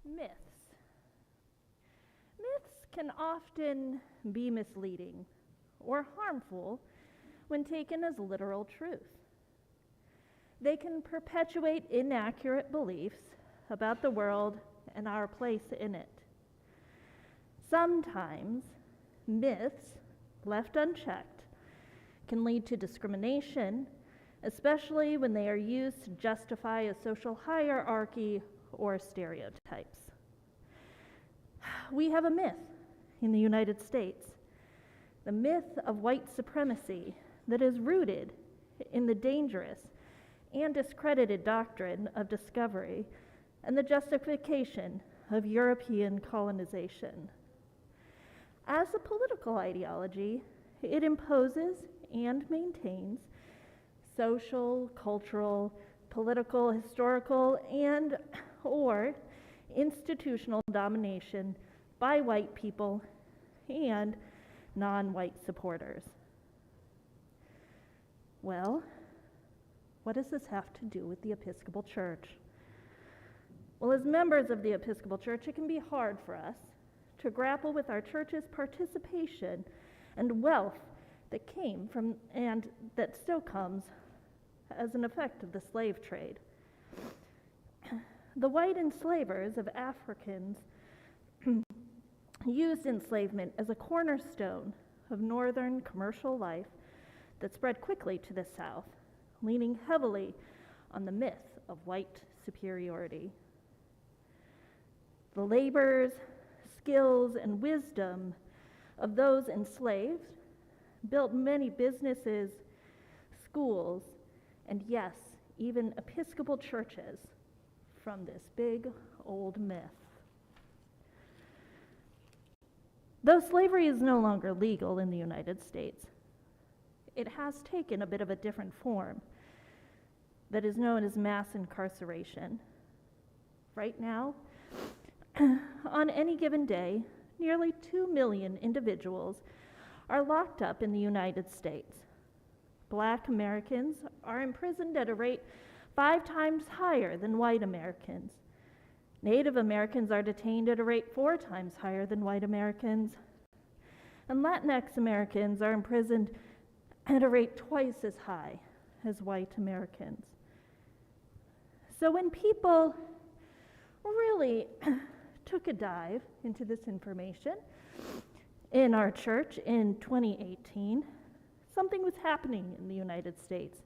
Myths. Myths can often be misleading or harmful when taken as literal truth. They can perpetuate inaccurate beliefs about the world and our place in it. Sometimes, myths, left unchecked, can lead to discrimination, especially when they are used to justify a social hierarchy or stereotypes. We have a myth in the United States, the myth of white supremacy that is rooted in the dangerous and discredited doctrine of discovery and the justification of European colonization. As a political ideology, it imposes and maintains social, cultural, political, historical, and or institutional domination by white people and non-white supporters. Well, what does this have to do with the Episcopal Church? Well, as members of the Episcopal Church, it can be hard for us to grapple with our church's participation and wealth that came from and that still comes as an effect of the slave trade. The white enslavers of Africans used enslavement as a cornerstone of northern commercial life that spread quickly to the south, leaning heavily on the myth of white superiority. The labors, skills, and wisdom of those enslaved built many businesses, schools, and yes, even Episcopal churches from this big old myth. Though slavery is no longer legal in the United States, it has taken a bit of a different form that is known as mass incarceration. Right now, on any given day, nearly 2 million individuals are locked up in the United States. Black Americans are imprisoned at a rate 5 times higher than white Americans. Native Americans are detained at a rate 4 times higher than white Americans. And Latinx Americans are imprisoned at a rate twice as high as white Americans. So when people really took a dive into this information in our church in 2018, something was happening in the United States.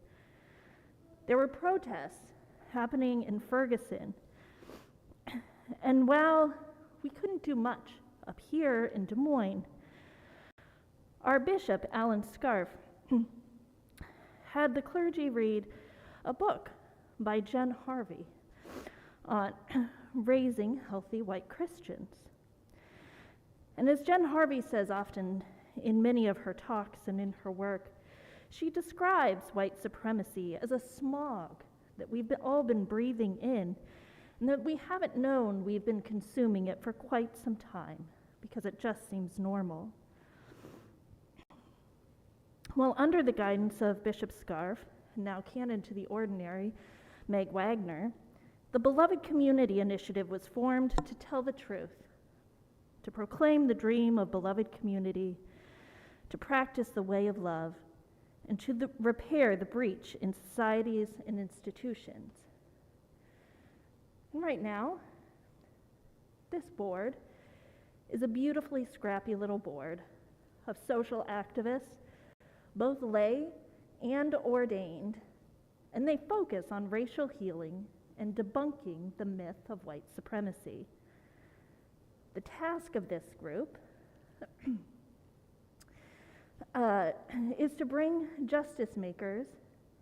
There were protests happening in Ferguson. And while we couldn't do much up here in Des Moines, our bishop, Alan Scarf, had the clergy read a book by Jen Harvey on raising healthy white Christians. And as Jen Harvey says often in many of her talks and in her work, she describes white supremacy as a smog that we've all been breathing in, and that we haven't known we've been consuming it for quite some time because it just seems normal. Well, under the guidance of Bishop Scarf, now canon to the ordinary, Meg Wagner, the Beloved Community Initiative was formed to tell the truth, to proclaim the dream of beloved community, to practice the way of love, and to repair the breach in societies and institutions. And right now, this board is a beautifully scrappy little board of social activists, both lay and ordained, and they focus on racial healing and debunking the myth of white supremacy. The task of this group is to bring justice makers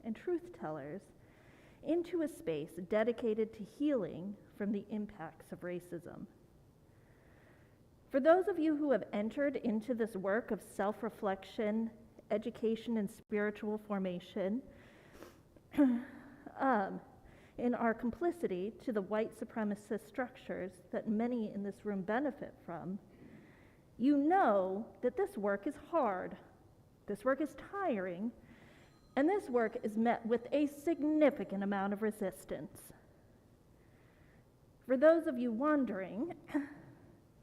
and truth tellers into a space dedicated to healing from the impacts of racism. For those of you who have entered into this work of self-reflection, education, and spiritual formation, in our complicity to the white supremacist structures that many in this room benefit from, you know that this work is hard, this work is tiring, And this work is met with a significant amount of resistance. For those of you wondering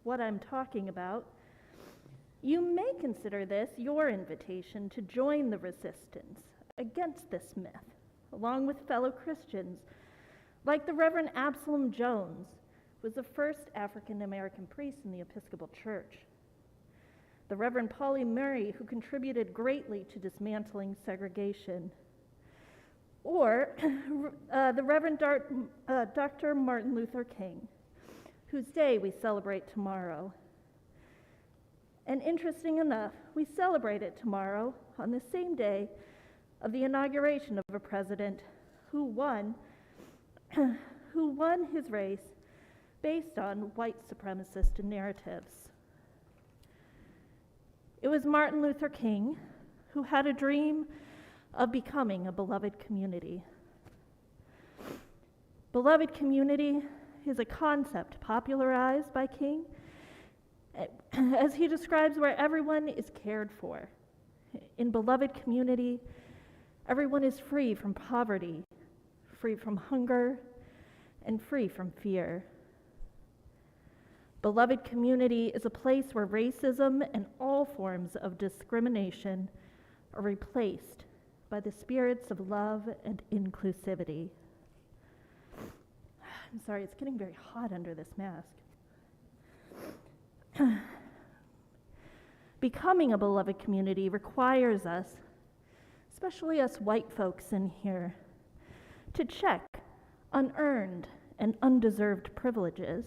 what I'm talking about, you may consider this your invitation to join the resistance against this myth, along with fellow Christians, like the Reverend Absalom Jones, who was the first African American priest in the Episcopal Church, the Reverend Polly Murray, who contributed greatly to dismantling segregation, or the Reverend Dr. Martin Luther King, whose day we celebrate tomorrow. And interesting enough, we celebrate it tomorrow on the same day of the inauguration of a president who won his race based on white supremacist narratives. It was Martin Luther King who had a dream of becoming a beloved community. Beloved community is a concept popularized by King as he describes where everyone is cared for. In beloved community, everyone is free from poverty, free from hunger, and free from fear. Beloved community is a place where racism and all forms of discrimination are replaced by the spirits of love and inclusivity. I'm sorry, it's getting very hot under this mask. Becoming a beloved community requires us, especially us white folks in here, to check unearned and undeserved privileges.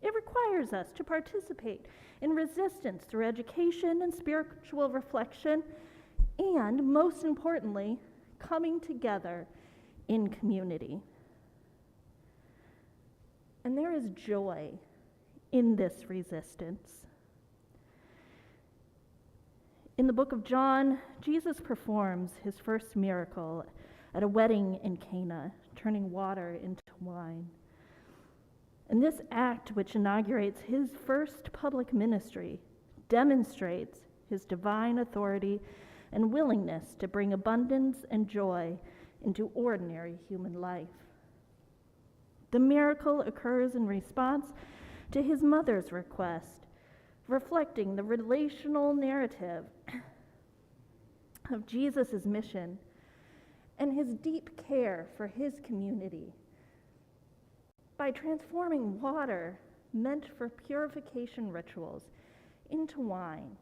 It requires us to participate in resistance through education and spiritual reflection, and most importantly, coming together in community. And there is joy in this resistance. In the book of John, Jesus performs his first miracle at a wedding in Cana, turning water into wine. And this act, which inaugurates his first public ministry, demonstrates his divine authority and willingness to bring abundance and joy into ordinary human life. The miracle occurs in response to his mother's request, reflecting the relational narrative of Jesus' mission and his deep care for his community. By transforming water meant for purification rituals into wine,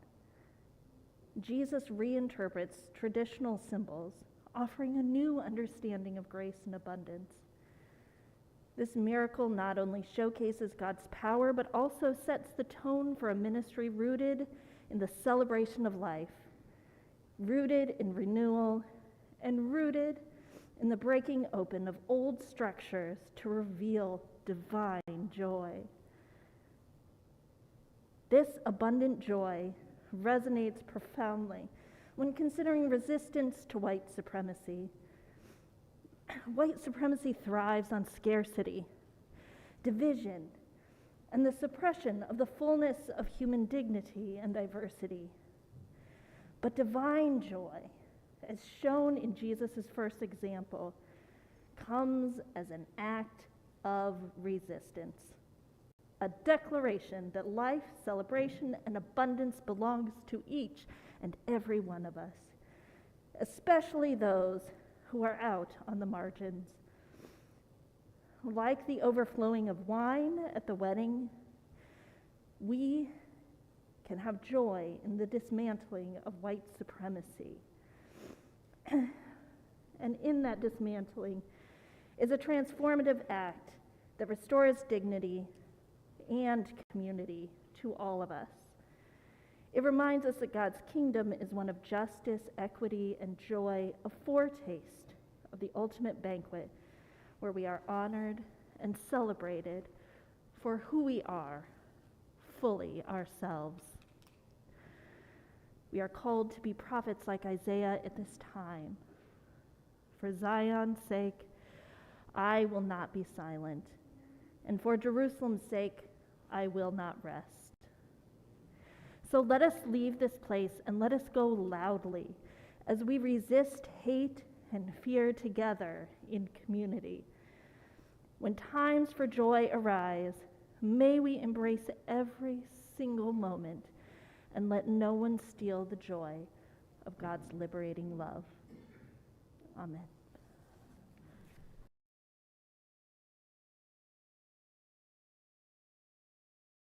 Jesus reinterprets traditional symbols, offering a new understanding of grace and abundance. This miracle not only showcases God's power, but also sets the tone for a ministry rooted in the celebration of life, rooted in renewal, and rooted in the breaking open of old structures to reveal divine joy. This abundant joy resonates profoundly when considering resistance to white supremacy. White supremacy thrives on scarcity, division, and the suppression of the fullness of human dignity and diversity. But divine joy, as shown in Jesus' first example, comes as an act of resistance, a declaration that life, celebration, and abundance belongs to each and every one of us, especially those who are out on the margins. Like the overflowing of wine at the wedding, we can have joy in the dismantling of white supremacy. And in that dismantling is a transformative act that restores dignity and community to all of us. It reminds us that God's kingdom is one of justice, equity, and joy, a foretaste of the ultimate banquet where we are honored and celebrated for who we are, fully ourselves. We are called to be prophets like Isaiah at this time. For Zion's sake, I will not be silent, and for Jerusalem's sake, I will not rest. So let us leave this place and let us go loudly as we resist hate and fear together in community. When times for joy arise, may we embrace every single moment and let no one steal the joy of God's liberating love. Amen.